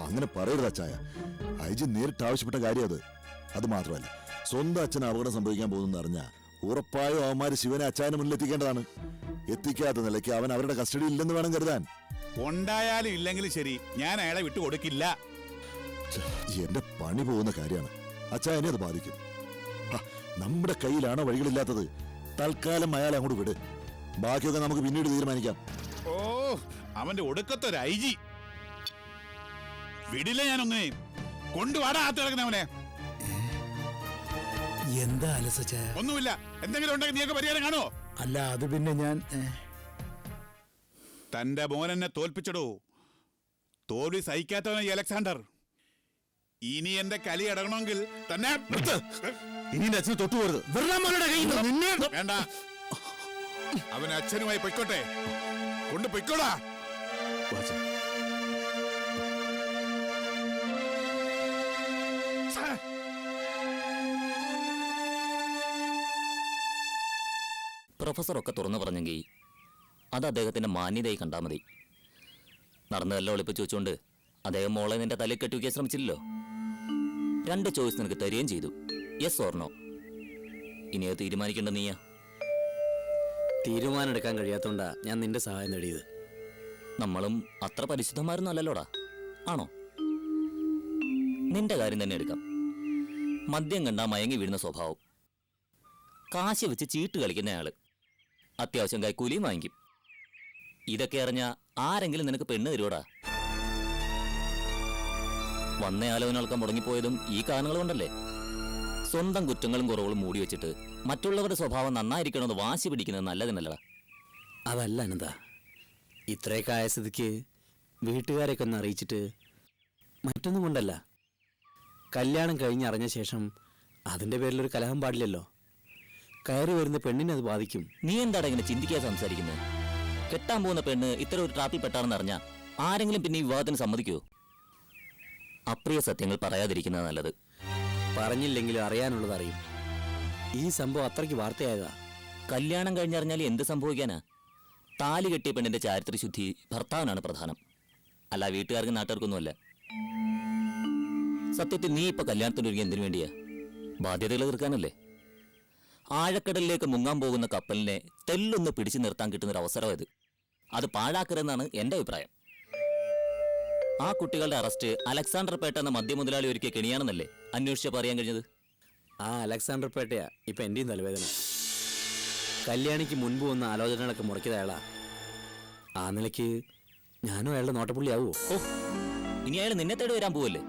അങ്ങനെ പറയരുത് അച്ചായ. ഐജി നേരിട്ട് ആവശ്യപ്പെട്ട കാര്യം അത് മാത്രമല്ല, സ്വന്തം അച്ഛന് അപകടം സംഭവിക്കാൻ പോകുന്നെന്ന് അറിഞ്ഞാൽ ഉറപ്പായും അവന്മാര് ശിവനെ അച്ചായന് മുന്നിൽ എത്തിക്കേണ്ടതാണ്. എത്തിക്കാത്ത നിലയ്ക്ക് അവൻ അവരുടെ കസ്റ്റഡിയിൽ ഇല്ലെന്ന് വേണം കരുതാൻ. ഉണ്ടായാലും ഇല്ലെങ്കിലും ശരി, ഞാൻ അയാളെ വിട്ടുകൊടുക്കില്ല. എന്റെ പണി പോകുന്ന കാര്യമാണ്. അച്ചായനെ അത് ബാധിക്കും. നമ്മുടെ കയ്യിലാണോ വഴികളില്ലാത്തത്? തൽക്കാലം അയാളെ അങ്ങോട്ട് വിട്. ബാക്കിയൊക്കെ നമുക്ക് പിന്നീട് തീരുമാനിക്കാം. ഓ, അവന്റെ ഒടുക്കത്തൊരു ഐജി വിടില്ല. ഞാനൊന്നേ കൊണ്ടുവാടാ ആത്ത് കിടക്കുന്നവനെ. എന്താ അലസച്ച? ഒന്നുമില്ല. എന്തെങ്കിലും ഉണ്ടെങ്കിൽ നീയൊക്കെ പരിഹാരം കാണോ? അല്ല, അത് പിന്നെ ഞാൻ തന്റെ മോനെന്നെ തോൽപ്പിച്ചടോ. തോൽവി സഹിക്കാത്തവനെ ഈ അലക്സാണ്ടർ. ഇനി എന്റെ കലി അടങ്ങണമെങ്കിൽ തന്നെ ഇനി അച്ഛന് തൊട്ടുപോരുത്. വേണ്ട, അവൻ അച്ഛനുമായി പൊയ്ക്കോട്ടെ. കൊണ്ട് പൊയ്ക്കോടാ. പ്രൊഫസറൊക്കെ തുറന്നു പറഞ്ഞെങ്കിൽ അത് അദ്ദേഹത്തിന്റെ മാന്യതയായി കണ്ടാൽ മതി. നടന്നതെല്ലാം ഒളിപ്പിച്ച് വെച്ചുകൊണ്ട് അദ്ദേഹം മോളെ നിന്റെ തലയിൽ കെട്ടിവയ്ക്കാൻ ശ്രമിച്ചില്ലല്ലോ. 2 ചോയ്സ് നിനക്ക് തരികയും ചെയ്തു, യെസ് ഓർ നോ. ഇനി അത് തീരുമാനിക്കേണ്ട നീയാ. തീരുമാനം എടുക്കാൻ കഴിയാത്തോണ്ടാ ഞാൻ നിന്റെ സഹായം നേടിയത്. നമ്മളും അത്ര പരിശുദ്ധന്മാരൊന്നും അല്ലല്ലോടാ, ആണോ? നിന്റെ കാര്യം തന്നെ എടുക്കാം. മദ്യം കണ്ടാ മയങ്ങി വീഴുന്ന സ്വഭാവം, കാശ് വെച്ച് ചീട്ട് കളിക്കുന്നയാള്, അത്യാവശ്യം കൈക്കൂലിയും വാങ്ങിക്കും. ഇതൊക്കെ അറിഞ്ഞ ആരെങ്കിലും നിനക്ക് പെണ്ണ് തരുവോടാ? വന്ന ആലോചനകൾക്കാൻ മുടങ്ങിപ്പോയതും ഈ കാരണങ്ങൾ കൊണ്ടല്ലേ. സ്വന്തം കുറ്റങ്ങളും കുറവുകളും മൂടി വെച്ചിട്ട് മറ്റുള്ളവരുടെ സ്വഭാവം നന്നായിരിക്കണമെന്ന് വാശി പിടിക്കുന്നത് നല്ലതിനല്ലടാ. അതല്ല അനന്ത, ഇത്രയൊക്കെ ആയ സ്ഥിതിക്ക് വീട്ടുകാരെയൊക്കെ ഒന്ന് അറിയിച്ചിട്ട് മറ്റൊന്നും കൊണ്ടല്ല. കല്യാണം കഴിഞ്ഞറിഞ്ഞ ശേഷം അതിൻ്റെ പേരിലൊരു കലഹം പാടില്ലല്ലോ. കയറി വരുന്ന പെണ്ണിനെ അത് ബാധിക്കും. നീ എന്താടാ ഇങ്ങനെ ചിന്തിക്കാതെ സംസാരിക്കുന്നത്? കെട്ടാൻ പോകുന്ന പെണ്ണ് ഇത്തരം ഒരു ട്രാപ്പിൽ പെട്ടാണെന്ന് അറിഞ്ഞാൽ ആരെങ്കിലും പിന്നെ ഈ വിവാഹത്തിന് സമ്മതിക്കുമോ? അപ്രിയ സത്യങ്ങൾ പറയാതിരിക്കുന്നത് നല്ലത്. പറഞ്ഞില്ലെങ്കിലും അറിയാനുള്ളത് അറിയും. ഈ സംഭവം അത്രയ്ക്ക് വാർത്തയായതാ. കല്യാണം കഴിഞ്ഞറിഞ്ഞാൽ എന്ത് സംഭവിക്കാനാ? താലി കെട്ടിയ പെണ്ണിന്റെ ചാരിത്രശുദ്ധി ഭർത്താവിനാണ് പ്രധാനം, അല്ല വീട്ടുകാർക്കും നാട്ടുകാർക്കൊന്നുമല്ല. സത്യത്തിൽ നീ ഇപ്പൊ കല്യാണത്തിനൊരുങ്ങി എന്തിനു വേണ്ടിയാ? ബാധ്യതകൾ തീർക്കാനല്ലേ? ആഴക്കടലിലേക്ക് മുങ്ങാൻ പോകുന്ന കപ്പലിനെ തെല്ലൊന്ന് പിടിച്ചു നിർത്താൻ കിട്ടുന്നൊരു അവസരം ഇത്. അത് പാഴാക്കരുതെന്നാണ് എൻ്റെ അഭിപ്രായം. ആ കുട്ടികളുടെ അറസ്റ്റ് അലക്സാണ്ടർ പേട്ട എന്ന മദ്യമുതലാളി ഒരുക്കിയ കെണിയാണെന്നല്ലേ അന്വേഷിച്ചപ്പോൾ അറിയാൻ കഴിഞ്ഞത്? ആ അലക്സാണ്ടർ പേട്ടയാ ഇപ്പം എൻ്റെയും തലവേദന. കല്യാണിക്ക് മുൻപ് വന്ന ആലോചനകളൊക്കെ മുടക്കിയത് അയാളാ. ആ നിലയ്ക്ക് ഞാനും അയാളുടെ നോട്ടപ്പുള്ളിയാവുമോ? ഓ, ഇനി അയാൾ നിന്നെ തേടി വരാൻ പോവല്ലേ?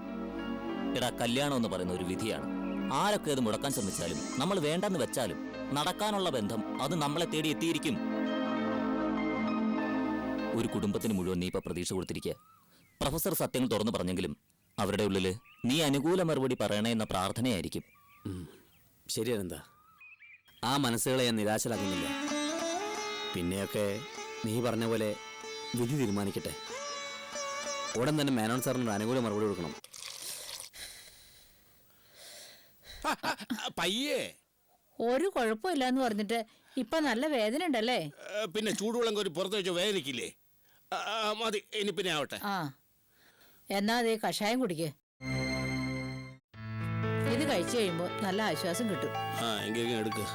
എടാ, കല്യാണം എന്ന് പറയുന്ന ഒരു വിധിയാണ്. ആരൊക്കെ അത് മുടക്കാൻ ശ്രമിച്ചാലും നമ്മൾ വേണ്ടെന്ന് വെച്ചാലും നടക്കാനുള്ള ബന്ധം അത് നമ്മളെ തേടി എത്തിയിരിക്കും. ഒരു കുടുംബത്തിന് മുഴുവൻ നീ ഇപ്പൊ പ്രതീക്ഷ കൊടുത്തിരിക്കുക. പ്രൊഫസർ സത്യങ്ങൾ തുറന്നു പറഞ്ഞെങ്കിലും അവരുടെ ഉള്ളില് നീ അനുകൂല മറുപടി പറയണേ എന്ന പ്രാർത്ഥനയായിരിക്കും. ശരി അനന്ത, ആ മനസ്സുകളെ ഞാൻ നിരാശരാക്കുന്നില്ല. പിന്നെയൊക്കെ നീ പറഞ്ഞ പോലെ വിധി തീരുമാനിക്കട്ടെ. ഉടൻ തന്നെ മേനോൻ സാറിനൊരു അനുകൂല മറുപടി കൊടുക്കണം. പയ്യേ, ഒരു കുഴപ്പമില്ലാന്ന് പറഞ്ഞിട്ട് ഇപ്പൊ നല്ല വേദന ഉണ്ടല്ലേ? പിന്നെ ചൂടുവെള്ളം കോരി പുറത്ത് വെച്ച് വേദനിക്കില്ലേ? മതി, ഇനി പിന്നെ ആവട്ടെ. ആ, എന്നാ അതേ കഷായം കുടിക്ക്. ഇത് കഴിച്ചു കഴിയുമ്പോ നല്ല ആശ്വാസം കിട്ടും. എങ്കിലും എടുക്ക്.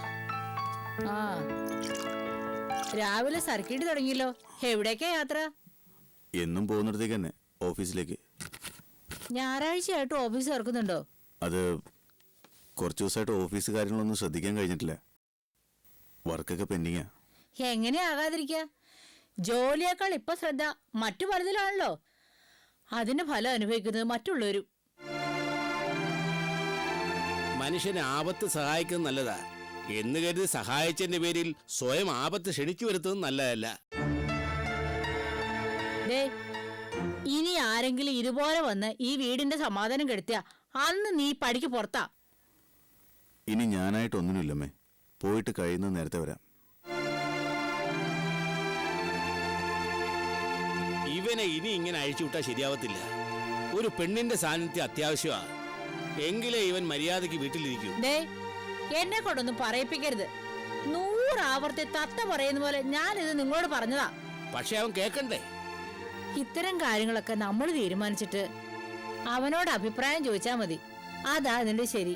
ആ, രാവിലെ സർക്കിട്ട് തുടങ്ങിയല്ലോ. എവിടേക്കാ യാത്ര? എന്നും പോകുന്നിടത്തേക്ക് തന്നെ, ഓഫീസിലേക്ക്. ഞായറാഴ്ചയായിട്ട് ഓഫീസ് തുറക്കുന്നുണ്ടോ? അത് കുറച്ച് ദിവസമായിട്ട് ഓഫീസ് കാര്യങ്ങളൊന്നും ശ്രദ്ധിക്കാൻ കഴിഞ്ഞിട്ടില്ല. വർക്കൊക്കെ പെൻഡിങ്ങാ. എങ്ങനെ ആകാതിരിക്ക? ജോലിയേക്കാൾ ഇപ്പൊ ശ്രദ്ധ മറ്റു പലതിലാണല്ലോ. അതിന്റെ ഫലം അനുഭവിക്കുന്നത് മറ്റുള്ളവരും. മനുഷ്യന് ആപത്ത് സഹായിക്കുന്നത് നല്ലതാ എന്ന് കരുതി സഹായിച്ചതിന്റെ പേരിൽ സ്വയം ആപത്ത് ക്ഷണിച്ചു വരുത്തുന്നത് നല്ലതല്ല. ദേ, ഇനി ആരെങ്കിലും ഇതുപോലെ വന്ന് ഈ വീടിന്റെ സമാധാനം കെടുത്തിയ അന്ന് നീ പടിക്ക് പുറത്താ. ഇനി ഞാനായിട്ടൊന്നിനുമില്ലമ്മേ. പോയിട്ട് കഴിയുന്നത് നേരത്തെ വരാം. ഇവനെ ഇനി ഇങ്ങനെ അഴിച്ചുവിട്ടാൽ ശരിയാവത്തില്ല. ഒരു പെണ്ണിന്റെ സാന്നിധ്യം അത്യാവശ്യമാ. എങ്കിലേ ഇവൻ മര്യാദയ്ക്ക് വീട്ടിലിരിക്കൂ. ദേ, എന്നെ കൊണ്ടൊന്നും പറയിപ്പിക്കരുത്. 100 ആവർത്തി തത്ത പറയുന്ന പോലെ ഞാനിത് നിങ്ങളോട് പറഞ്ഞതാ. പക്ഷെ അവൻ കേക്കണ്ടേ? ഇത്തരം കാര്യങ്ങളൊക്കെ നമ്മൾ തീരുമാനിച്ചിട്ട് അവനോട് അഭിപ്രായം ചോദിച്ചാ മതി. അതാ അതിന്റെ ശരി.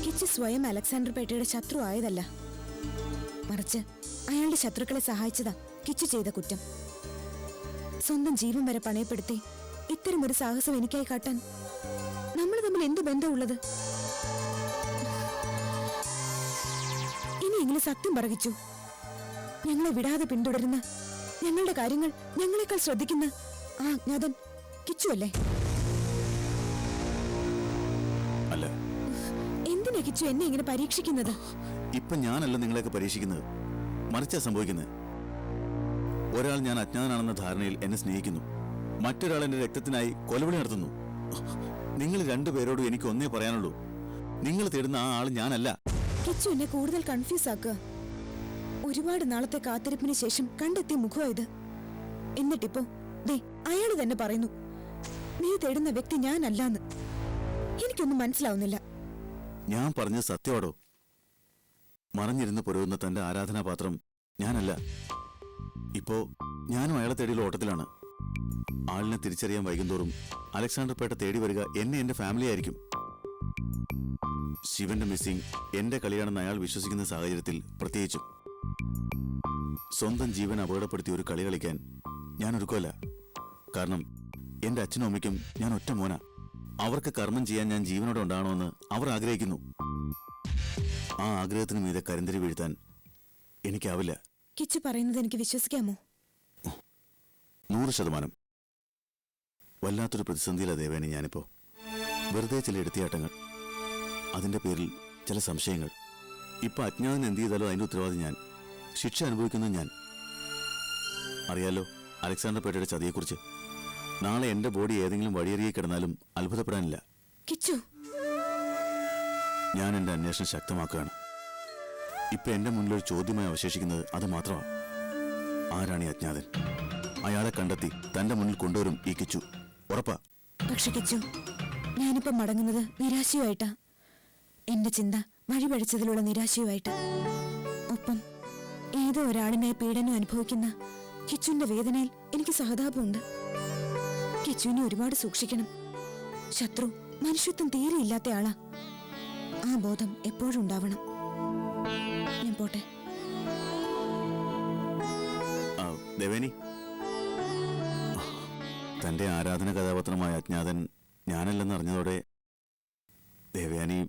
കിച്ചു സ്വയം അലക്സാണ്ടർ പേട്ടയുടെ ശത്രു ആയതല്ല, മറിച്ച് അയാളുടെ ശത്രുക്കളെ സഹായിച്ചതാ കിച്ചു ചെയ്ത കുറ്റം. സ്വന്തം ജീവൻ വരെ പണയപ്പെടുത്തി ഇത്തരമൊരു സാഹസം എനിക്കായി കാട്ടാൻ നമ്മൾ തമ്മിൽ എന്ത് ബന്ധമുള്ളത്? ഇനിയെങ്കിലും സത്യം പറയിച്ചു. ഞങ്ങളെ വിടാതെ പിന്തുടരുന്ന, ഞങ്ങളുടെ കാര്യങ്ങൾ ഞങ്ങളെക്കാൾ ശ്രദ്ധിക്കുന്ന ആ അജ്ഞാതൻ കിച്ചു അല്ലേ? അല്ല. എന്തിനാ കിച്ചു എന്നെ ഇങ്ങനെ പരീക്ഷിക്കുന്നത്? ഇപ്പൊ ഞാനല്ല നിങ്ങളെയൊക്കെ പരീക്ഷിക്കുന്നത്, മറിച്ചാ സംഭവിക്കുന്നത്. ഒരാൾ ഞാൻ അജ്ഞാതനാണെന്ന ധാരണയിൽ എന്നെ സ്നേഹിക്കുന്നു, മറ്റൊരാൾ എന്റെ രക്തത്തിനായി കൊലവിളി നടത്തുന്നു. നിങ്ങൾ രണ്ടുപേരോടും എനിക്ക് ഒന്നേ പറയാനുള്ളൂ, നിങ്ങൾ തേടുന്ന ആ ആൾ ഞാനല്ല. കിച്ചു എന്നെ കൂടുതൽ കൺഫ്യൂസ് ആക്കുക. ഒരുപാട് നാളത്തെ കാത്തിരിപ്പിന് ശേഷം കണ്ടെത്തിയ മുഖം ഇത്. എന്നിട്ടിപ്പോ ദേ അയാള് തന്നെ പറയുന്നു നീ തേടുന്ന വ്യക്തി ഞാനല്ലാന്ന്. എനിക്കൊന്നും മനസ്സിലാവുന്നില്ല. ഞാൻ പറഞ്ഞത് സത്യമാടോ? മറഞ്ഞിരുന്ന് പൊരുവുന്ന തന്റെ ആരാധനാപാത്രം ഞാനല്ല. ഇപ്പോ ഞാനും അയാളെ തേടിയുള്ള ഓട്ടത്തിലാണ്. ആളിനെ തിരിച്ചറിയാൻ വൈകുന്തോറും അലക്സാണ്ടർ പേട്ട തേടി വരിക എന്നെ എന്റെ ഫാമിലി ആയിരിക്കും. ശിവന്റെ മിസ്സിംഗ് എന്റെ കളിയാണെന്ന് അയാൾ വിശ്വസിക്കുന്ന സാഹചര്യത്തിൽ പ്രത്യേകിച്ചും സ്വന്തം ജീവൻ അപകടപ്പെടുത്തി ഒരു കളി കളിക്കാൻ ഞാൻ ഒരുക്കമല്ല. കാരണം എന്റെ അച്ഛനും അമ്മയ്ക്കും ഞാൻ ഒറ്റ മോനാ. അവർക്ക് കർമ്മം ചെയ്യാൻ ഞാൻ ജീവനോടെ ഉണ്ടാകണമെന്ന് അവർ ആഗ്രഹിക്കുന്നു. ആ ആഗ്രഹത്തിന് മീതെ കരിന്തരി വീഴ്ത്താൻ എനിക്കാവില്ല. കിച്ചു പറയുന്നത് എനിക്ക് വിശ്വസിക്കാമോ? 100%. വല്ലാത്തൊരു പ്രതിസന്ധിയിലാ ദേവേനെ ഞാനിപ്പോ. വെറുതെ ചില എടുത്തിയാട്ടങ്ങൾ, അതിന്റെ പേരിൽ ചില സംശയങ്ങൾ. ഇപ്പൊ അജ്ഞാതൻ എന്ത് ചെയ്താലോ അതിന്റെ ഉത്തരവാദി ഞാൻ, ശിക്ഷ അനുഭവിക്കുന്നത് ഞാൻ. അറിയാലോ അലക്സാണ്ടർ പേട്ടയുടെ ചതിയെക്കുറിച്ച്. നാളെ എന്റെ ബോഡി ഏതെങ്കിലും വഴിയറിയെ കിടന്നാലും അത്ഭുതപ്പെടാനില്ല. കിച്ചു, ഞാൻ എന്റെ അന്വേഷണം ശക്തമാക്കുകയാണ്. ഇപ്പൊ എന്റെ മുന്നിലൊരു ചോദ്യമായി അവശേഷിക്കുന്നത് അത് മാത്രമാണ്. ആരാണ് ഈ അജ്ഞാതൻ? അയാളെ കണ്ടെത്തി തന്റെ മുന്നിൽ കൊണ്ടുവരും ഈ കിച്ചു, ഉറപ്പാ. പക്ഷെ കിച്ചു, ഞാനിപ്പോ മടങ്ങുന്നത് നിരാശയുമായിട്ടാ. എന്റെ ചിന്ത വഴിപഴിച്ചതിലുള്ള നിരാശയുമായിട്ട്. ഒപ്പം ഏതോ ഒരാളിനായി പീഡനം അനുഭവിക്കുന്ന കിച്ചുവിന്റെ വേദനയിൽ എനിക്ക് സഹതാപമുണ്ട്. കിച്ചുവിനെ ഒരുപാട് സൂക്ഷിക്കണം. ശത്രു മനുഷ്യത്വം തീരെ ഇല്ലാത്ത ആളാ. ആ ബോധം എപ്പോഴും ഉണ്ടാവണം. ഞാൻ പോട്ടെ. ദേവേനി, തന്റെ ആരാധന കഥാപാത്രമായ അജ്ഞാതൻ ഞാനല്ലെന്ന് അറിഞ്ഞതോടെ ദേവയാനി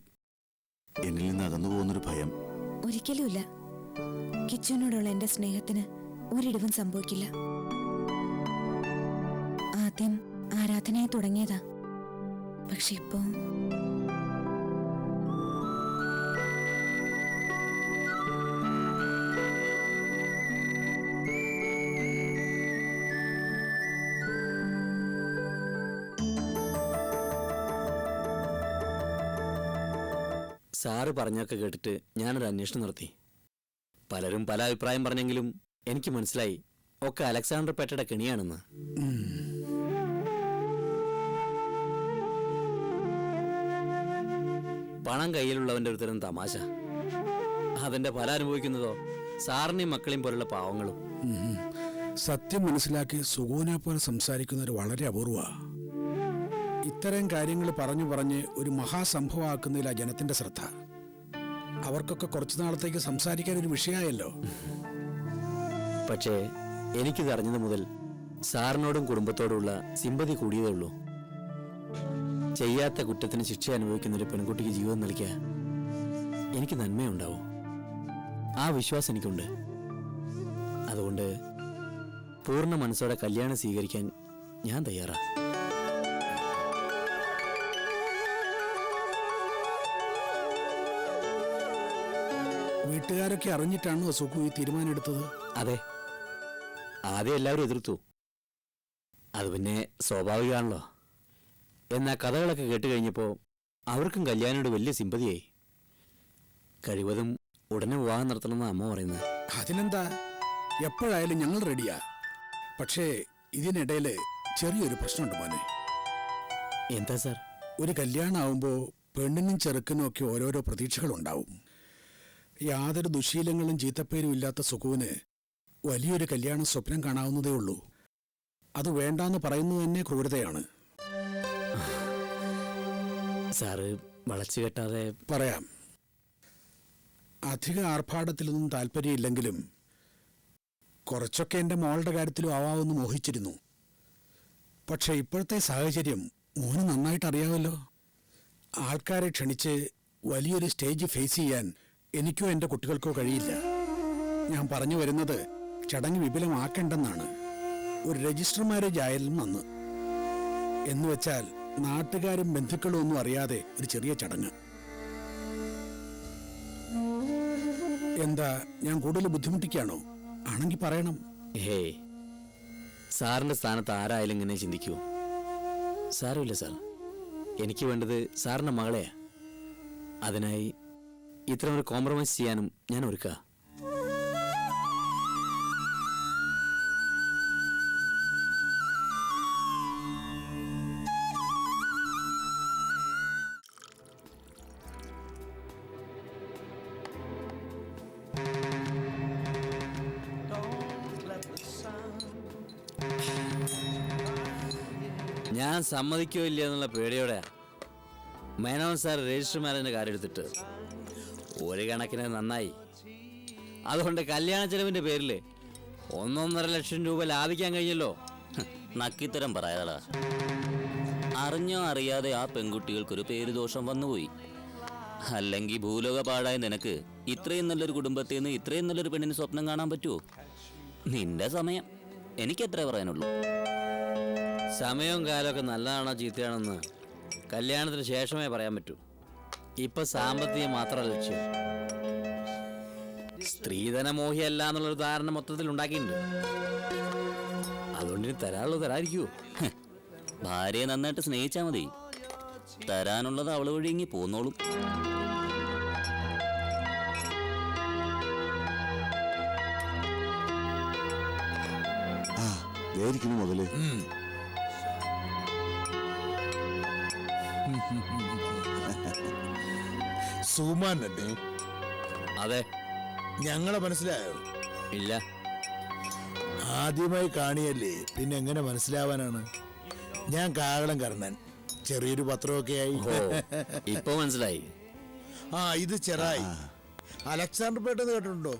എന്നിൽ നിന്ന് അകന്നു പോകുന്നൊരു ഭയം. ഒരിക്കലുമില്ല. കിച്ചുവിനോടുള്ള എന്റെ സ്നേഹത്തിന് ഒരിടിവും സംഭവിക്കില്ല. ആദ്യം ആരാധനയായി തുടങ്ങിയതാ. പക്ഷെ ഇപ്പോ സാറ് പറഞ്ഞൊക്കെ കേട്ടിട്ട് ഞാനൊരു അന്വേഷണം നടത്തി. പലരും പല അഭിപ്രായം പറഞ്ഞെങ്കിലും എനിക്ക് മനസ്സിലായി ഒക്കെ അലക്സാണ്ടർ പേട്ടയുടെ കെണിയാണെന്ന്. പണം കയ്യിലുള്ളവന്റെ ഒരു തരം തമാശ. അതിന്റെ ഫലം അനുഭവിക്കുന്നതോ സാറിനെയും മക്കളെയും പോലുള്ള പാവങ്ങളും. സത്യം മനസ്സിലാക്കി സുഗുനെ പോലെ സംസാരിക്കുന്നവർ വളരെ അപൂർവ. ഇത്തരം കാര്യങ്ങൾ പറഞ്ഞു പറഞ്ഞ് ഒരു മഹാസംഭവമാക്കുന്നതിൽ ആ ജനത്തിന്റെ ശ്രദ്ധ. അവർക്കൊക്കെ കുറച്ചു നാളത്തേക്ക് സംസാരിക്കാൻ ഒരു വിഷയമായല്ലോ. പക്ഷേ എനിക്കിത് അറിഞ്ഞത് മുതൽ സാറിനോടും കുടുംബത്തോടുമുള്ള സിമ്പതി കൂടിയതേ ഉള്ളൂ. ചെയ്യാത്ത കുറ്റത്തിന് ശിക്ഷ അനുഭവിക്കുന്ന ഒരു പെൺകുട്ടിക്ക് ജീവിതം നൽകിയാൽ എനിക്ക് നന്മയുണ്ടാവും. ആ വിശ്വാസം എനിക്കുണ്ട്. അതുകൊണ്ട് പൂർണ്ണ മനസ്സോടെ കല്യാണം സ്വീകരിക്കാൻ ഞാൻ തയ്യാറാണ്. വീട്ടുകാരൊക്കെ അറിഞ്ഞിട്ടാണോ സുഖു ഈ തീരുമാനം എടുത്തത്? അതെ, ആദ്യം എല്ലാവരും എതിർത്തു. അത് പിന്നെ സ്വാഭാവികമാണല്ലോ. എന്നാൽ കഥകളൊക്കെ കേട്ട് കഴിഞ്ഞപ്പോൾ അവർക്കും കല്യാണിയോട് വലിയ സിമ്പതിയായി. കഴിവതും ഉടനെ വിവാഹം നടത്തണമെന്ന് അമ്മ പറയുന്നത്. അതിനെന്താ, എപ്പോഴായാലും ഞങ്ങൾ റെഡിയാ. പക്ഷേ ഇതിനിടയിൽ ചെറിയൊരു പ്രശ്നമുണ്ട് മോനെ. എന്താ സാർ? ഒരു കല്യാണം ആവുമ്പോൾ പെണ്ണിനും ചെറുക്കനും ഒക്കെ ഓരോരോ പ്രതീക്ഷകളുണ്ടാവും. യാതൊരു ദുശീലങ്ങളും ചീത്തപ്പേരും ഇല്ലാത്ത സുഖുവിന് വലിയൊരു കല്യാണം സ്വപ്നം കാണാവുന്നതേ ഉള്ളൂ. അത് വേണ്ടാന്ന് പറയുന്നത് തന്നെ ക്രൂരതയാണ്. സാറ് വളച്ചു കെട്ടാതെ പറയാം. അധിക ആർഭാടത്തിലൊന്നും താല്പര്യമില്ലെങ്കിലും കുറച്ചൊക്കെ എൻ്റെ മോളുടെ കാര്യത്തിലും ആവാമെന്ന് മോഹിച്ചിരുന്നു. പക്ഷെ ഇപ്പോഴത്തെ സാഹചര്യം മോന് നന്നായിട്ട് അറിയാമല്ലോ. ആൾക്കാരെ ക്ഷണിച്ച് വലിയൊരു സ്റ്റേജ് ഫേസ് ചെയ്യാൻ എനിക്കോ എൻ്റെ കുട്ടികൾക്കോ കഴിയില്ല. ഞാൻ പറഞ്ഞു വരുന്നത് ചടങ്ങ് വിപുലമാക്കേണ്ടെന്നാണ്. ഒരു രജിസ്റ്റർ മാരേജ് ആയാലും നന്ന്. എന്നുവെച്ചാൽ നാട്ടുകാരും ബന്ധുക്കളും ഒന്നും അറിയാതെ ഒരു ചെറിയ ചടങ്ങ്. എന്താ, ഞാൻ കൂടുതൽ ബുദ്ധിമുട്ടിക്കാണോ? ആണെങ്കിൽ പറയണം. ഹേയ്, സാറിന്റെ സ്ഥാനത്ത് ആരായാലും ഇങ്ങനെ ചിന്തിക്കൂ. സാരമില്ല സാർ, എനിക്ക് വേണ്ടത് സാറിന്റെ മകളെയാ. അതിനായി ഇത്തരം ഒരു കോംപ്രമൈസ് ചെയ്യാനും ഞാൻ ഒരുക്കുക. ഞാൻ സമ്മതിക്കോ ഇല്ല എന്നുള്ള പേടിയോടെയാ മേനോൻ സാർ രജിസ്റ്റർ മാരേജിന്റെ കാര്യം എടുത്തിട്ട്. ഒരു കണക്കിന് നന്നായി. അതുകൊണ്ട് കല്യാണ ചെലവിന്റെ പേരിൽ 1.5 ലക്ഷം രൂപ ലാഭിക്കാൻ കഴിഞ്ഞല്ലോ. നക്കിത്തരം പറയാതാ. അറിഞ്ഞോ അറിയാതെ ആ പെൺകുട്ടികൾക്കൊരു പേരുദോഷം വന്നുപോയി. അല്ലെങ്കിൽ ഭൂലോക പാടായ നിനക്ക് ഇത്രയും നല്ലൊരു കുടുംബത്തിൽ നിന്ന് ഇത്രയും നല്ലൊരു പെണ്ണിന് സ്വപ്നം കാണാൻ പറ്റുമോ? നിന്റെ സമയം. എനിക്കെത്രേ പറയാനുള്ളൂ. സമയവും കാലമൊക്കെ നല്ലതാണോ ചീത്തയാണെന്ന് കല്യാണത്തിന് ശേഷമേ പറയാൻ പറ്റൂ. ഇപ്പൊ സാമ്പത്തികം മാത്രമല്ല ലക്ഷ്യം. സ്ത്രീധനമോഹിയല്ല എന്നുള്ളൊരു ധാരണ മൊത്തത്തിൽ ഉണ്ടാക്കിയിട്ടുണ്ട്. അതുകൊണ്ട് ഇനി തരാനുള്ളത് തരാതിരിക്കുവോ? ഭാര്യയെ നന്നായിട്ട് സ്നേഹിച്ചാൽ മതി. തരാനുള്ളത് അവള് വഴി ഇങ്ങി പോന്നോളും. വേരിക്കുന്നു മുതല്. സുമാനല്ലേ? അതെ. ഞങ്ങളെ മനസ്സിലായോ? ഇല്ല. ആദ്യമായി കാണിയല്ലേ, പിന്നെ എങ്ങനെ മനസ്സിലാവാനാണ്? ഞാൻ കാകളം കർണൻ, ചെറിയൊരു പത്രമൊക്കെ ആയി. ഇപ്പൊ മനസ്സിലായി. ഇത് ചെറായി അലക്സാണ്ടർ പേട്ടെന്ന് കേട്ടിട്ടുണ്ടോ?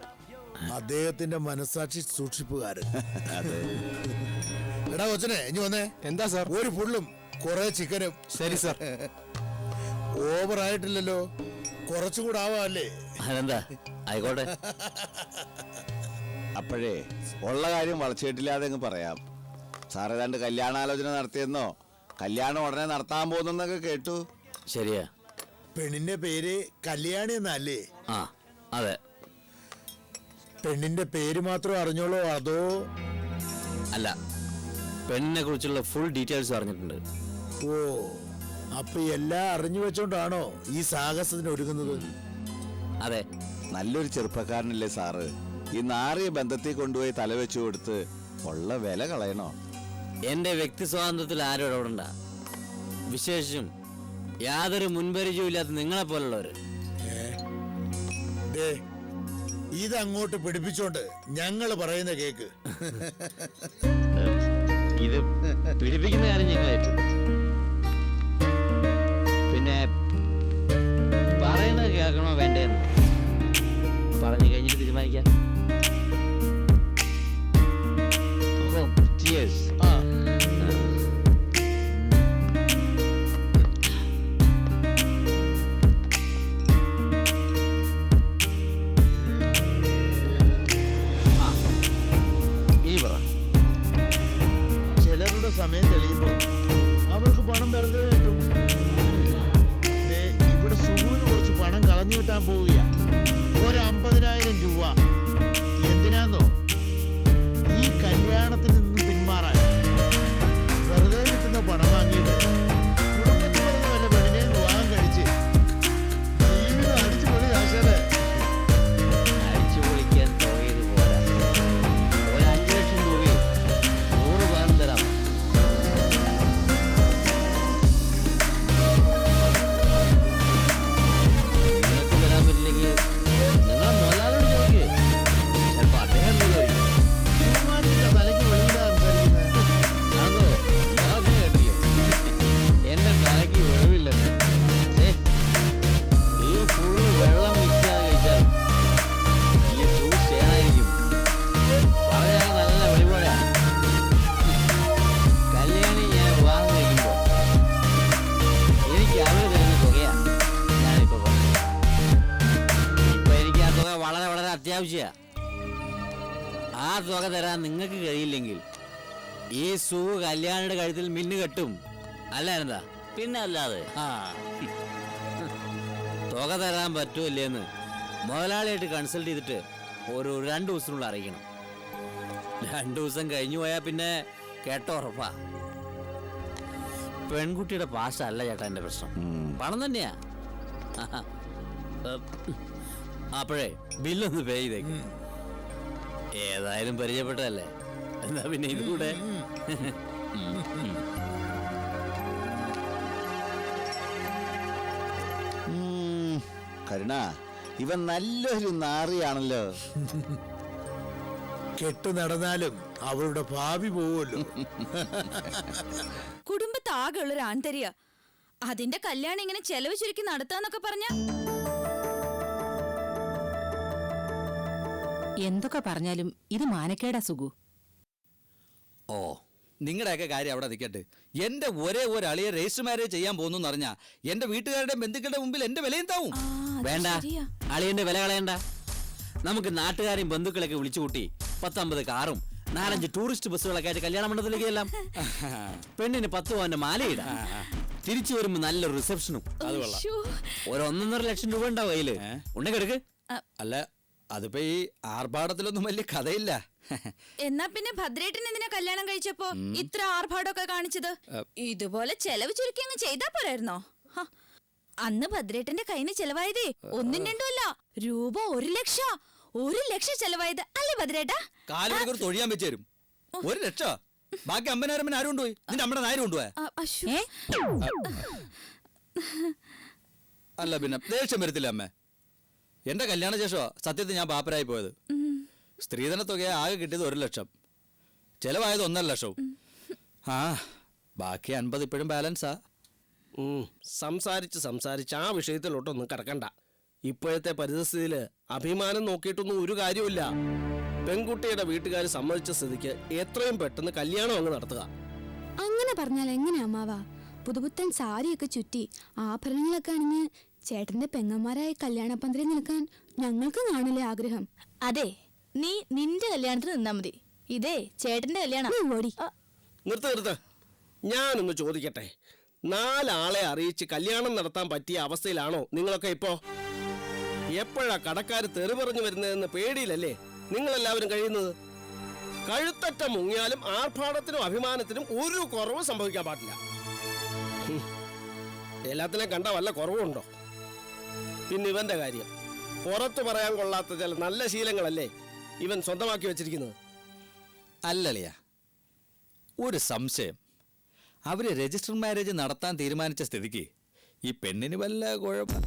അദ്ദേഹത്തിന്റെ മനസാക്ഷി സൂക്ഷിപ്പുകാരൻ. എടാ കൊച്ചനെ, ഇനി വന്നേ. എന്താ സാർ? ഒരു ഫുള്ളും കുറെ ചിക്കനും. ശരി സാർ. ഓവറായിട്ടില്ലല്ലോ, കുറച്ചും കൂടെ ആവാല്ലേ? അതെന്താ, ആയിക്കോട്ടെ. അപ്പോഴേ ഉള്ള കാര്യം വളച്ചിട്ടില്ലാതെ അങ്ങ് പറയാം. സാർ ഏതാണ്ട് കല്യാണാലോചന നടത്തിയെന്നോ കല്യാണം ഉടനെ നടത്താൻ പോകുന്നൊക്കെ കേട്ടു. ശരിയാ. പെണ്ണിന്റെ പേര് കല്യാണി എന്നല്ലേ? ആ അതെ. പെണ്ണിന്റെ പേര് മാത്രം അറിഞ്ഞോളൂ അതോ? അല്ല, പെണ്ണിനെ കുറിച്ചുള്ള ഫുൾ ഡീറ്റെയിൽസ് അറിഞ്ഞിട്ടുണ്ട്. ഓ, അപ്പൊ എല്ലാം അറിഞ്ഞു വെച്ചോണ്ടാണോ ഈ സാഹസത്തിന് ഒരുങ്ങുന്നത്? അതെ. നല്ലൊരു ചെറുപ്പക്കാരനല്ലേ സാറ്? ഈ നാറിയ ബന്ധത്തിൽ കൊണ്ടുപോയി തലവെച്ചു കൊടുത്ത് ഉള്ള വില കളയണോ? എന്റെ വ്യക്തി സ്വാതന്ത്ര്യത്തിൽ ആരും ഇടപെടണ്ട. വിശേഷിച്ചും യാതൊരു മുൻപരിചയവും ഇല്ലാത്ത നിങ്ങളെ പോലുള്ളവര്. ഇതങ്ങോട്ട് പിടിപ്പിച്ചോണ്ട് ഞങ്ങള് പറയുന്ന കേക്ക്. ഇത് പിടിപ്പിക്കുന്ന കാര്യം ഞങ്ങളേറ്റു. പിന്നെ പറയുന്നത് കേൾക്കണോ വേണ്ടേന്ന് പറഞ്ഞു കഴിഞ്ഞിട്ട് തീരുമാനിക്കാം. ചിലരുടെ സമയം തെളിയുമ്പോ അവർക്ക് പണം വെറുതെ കിട്ടും. ഇവിടെ സുഖുവിന് കുറച്ച് പണം കളഞ്ഞു കിട്ടാൻ പോവുക. ഒരു 50,000 രൂപ. എന്തിനാന്നോ? ഈ കല്യാണത്തിൽ നിന്ന് പിന്മാറാൻ. വെറുതെ കിട്ടുന്ന പണം വാങ്ങിയിട്ട് കുടുംബത്തിൽ വല്ല പെണ്ണിനെ വിവാഹം കഴിച്ച് ജീവിതം അടിച്ചു പൊളി ആശാലേ. അടിച്ചു പൊളിക്കാൻ പോയത് പോരാ. ഒരു 5 ലക്ഷം രൂപയും 100 പവനും തരാം. നിങ്ങൾക്ക് തരാൻ പറ്റില്ലെങ്കിൽ നിങ്ങളെ മുതലാളോട് ചോദിക്കേ. ചിലപ്പോ അദ്ദേഹം തരുമായിരിക്കും. തലയ്ക്ക് വെളിയിലാ സംസാരിക്കുന്നത്. അതോ ഇയാൾക്ക് കേട്ടില്ലേ? എന്റെ തലയ്ക്ക് വെളിവില്ലെന്ന്. ഈ ഫുള്ള് വെള്ളം മിക്സാതെ കഴിച്ചാൽ ഈ ജ്യൂസ് ചെയ്യാനായിരിക്കും. പറയാൻ നല്ല വെളിപാടാ. കല്യാണി ഞാൻ വിവാഹം കഴിക്കുമ്പോ എനിക്ക് അവര് തരുന്ന തുകയാ ഞാനിപ്പോ പറഞ്ഞത്. ഇപ്പൊ എനിക്ക് ആ തുക വളരെ വളരെ അത്യാവശ്യമാ. ആ തുക തരാൻ നിങ്ങൾക്ക് കഴിയില്ലെങ്കിൽ ഈ സൂ കല്യാണിയുടെ കഴുത്തിൽ മിന്നു കെട്ടും. അല്ല എന്താ? പിന്നെ അല്ലാതെ. ആ തുക തരാൻ പറ്റൂല്ലേന്ന് മുതലാളിയായിട്ട് കൺസൾട്ട് ചെയ്തിട്ട് ഒരു 2 ദിവസത്തിനുള്ളിൽ അറിയിക്കണം. 2 ദിവസം കഴിഞ്ഞു പോയാൽ പിന്നെ കേട്ടുറപ്പാ. പെൺകുട്ടിയുടെ പാശ അല്ല ചേട്ടാ എന്റെ പ്രശ്നം, പണം തന്നെയാ. അപ്പോഴേ ബില്ലൊന്ന് പേ ചെയ്തേക്ക്. ഏതായാലും പരിചയപ്പെട്ടതല്ലേ, എന്താ പിന്നെ ഇതുകൂടെ. കരുണ, ഇവൻ നല്ലൊരു നാറിയാണല്ലോ. കെട്ടു നടന്നാലും അവളുടെ ഭാവി പോവുമല്ലോ. കുടുംബത്താകെ ഉള്ളൊരു ആൺതരിയ. അതിന്റെ കല്യാണം ഇങ്ങനെ ചെലവ് ചുരുക്കി നടത്താന്നൊക്കെ പറഞ്ഞ എന്തൊക്കെ പറഞ്ഞാലും ഇത് മാനക്കേടാ സുഖു. ഓ, നിങ്ങളുടെയൊക്കെ കാര്യം അവിടെ നിൽക്കട്ടെ. എന്റെ ഒരേ ഒരു അളിയെ രജിസ്റ്റർ മാരേജ് ചെയ്യാൻ പോകുന്നു അറിഞ്ഞാ എന്റെ വീട്ടുകാരുടെ ബന്ധുക്കളുടെ മുമ്പിൽ എന്റെ വിലയും താവും. വേണ്ട, അളിയന്റെ വില കളയണ്ട. നമുക്ക് നാട്ടുകാരെയും ബന്ധുക്കളൊക്കെ വിളിച്ചു കൂട്ടി 10-50 കാറും 4-5 ടൂറിസ്റ്റ് ബസ്സുകളൊക്കെ ആയിട്ട് കല്യാണ മണ്ഡലത്തിലേക്ക് എല്ലാം. പെണ്ണിന് 10 പവന്റെ മാലയിടാം. തിരിച്ചു വരുമ്പോ നല്ലൊരു റിസപ്ഷനും. അത് കൊള്ളാം. ഒരു 1.5 ലക്ഷം രൂപ ഉണ്ടാവും കയ്യില്. ഉണ്ടെടുക്ക്. അല്ല, അതിപ്പോ ഈ ആർഭാടത്തിലൊന്നും വലിയ കഥയില്ല. എന്നാ പിന്നെ ഭദ്രേട്ടൻ എന്തിനാ കല്യാണം കഴിച്ചപ്പോ ഇത്ര ആർഭാടമൊക്കെ കാണിച്ചത്? ഇതുപോലെ ചെലവ് ചുരുക്കി അങ്ങ് ചെയ്താ പോരായിരുന്നോ? അന്ന് ഭദ്രേട്ടന്റെ കയ്യിന് ചെലവായതേ 1-2 അല്ല, രൂപ 1 ലക്ഷം ചെലവായത് അല്ലേ ഭദ്രേട്ടാ? കാലൊരു തൊഴിയാൻ വെച്ച് തരും. 1 ലക്ഷം, ബാക്കി 50,000 ആരും കൊണ്ടുപോയി? നിന്റെ അമ്മയുടെ നായർ കൊണ്ടുപോയ? അല്ല പിന്നെ ദേഷ്യം വരത്തില്ല അമ്മ. എന്റെ കല്യാണ ശേഷമാ സത്യത്തിൽ ഞാൻ പാപ്പരായി പോയത്. സ്ത്രീധന തുക ആകെ കിട്ടിയത് 1 ലക്ഷം, ചെലവായത് 1.5 ലക്ഷവും. ആ ബാക്കി 50 ഇപ്പോഴും ബാലൻസാ. സംസാരിച്ച് ആ വിഷയത്തിലോട്ടൊന്നും കിടക്കണ്ട. ഇപ്പോഴത്തെ പരിസ്ഥിതിയില് അഭിമാനം നോക്കിയിട്ടൊന്നും ഒരു കാര്യമില്ല. പെൺകുട്ടിയുടെ വീട്ടുകാർ സമ്മതിച്ച സ്ഥിതിക്ക് എത്രയും പെട്ടെന്ന് കല്യാണം അങ്ങ് നടത്തുക. അങ്ങനെ പറഞ്ഞാൽ എങ്ങനെയാ അമ്മാവാ? പുതുപുത്തൻ സാരിയൊക്കെ ചുറ്റി ആഭരണങ്ങളൊക്കെ അണിഞ്ഞ് ചേട്ടന്റെ പെങ്ങന്മാരായ കല്യാണപ്പന്തലിൽ നിൽക്കാൻ ഞങ്ങൾക്ക് കാണില്ലേ ആഗ്രഹം? അതെ, നീ നിന്റെ കല്യാണത്തിന് നിന്നാ മതി. ഇതേ ചേട്ടന്റെ കല്യാണം. നിർത്ത്. ഞാനൊന്ന് ചോദിക്കട്ടെ, 4 ആളെ അറിയിച്ച് കല്യാണം നടത്താൻ പറ്റിയ അവസ്ഥയിലാണോ നിങ്ങളൊക്കെ ഇപ്പോ? എപ്പോഴാ കടക്കാര് തെറി പറഞ്ഞു വരുന്നതെന്ന് പേടിയിലല്ലേ നിങ്ങളെല്ലാവരും കഴിയുന്നത്? കഴുത്തറ്റ മുങ്ങിയാലും ആർഭാടത്തിനും അഭിമാനത്തിനും ഒരു കുറവ് സംഭവിക്കാൻ പാടില്ല. എല്ലാത്തിനെയും കണ്ട വല്ല കുറവുണ്ടോ? പിന്നെ ഇവന്റെ കാര്യം, പുറത്ത് പറയാൻ കൊള്ളാത്ത ചില നല്ല ശീലങ്ങളല്ലേ ഇവൻ സ്വന്തമാക്കി വെച്ചിരിക്കുന്നത്. അല്ലളിയ, ഒരു സംശയം. അവര് രജിസ്റ്റർ മാരേജ് നടത്താൻ തീരുമാനിച്ച സ്ഥിതിക്ക് ഈ പെണ്ണിന് വല്ല കുഴപ്പം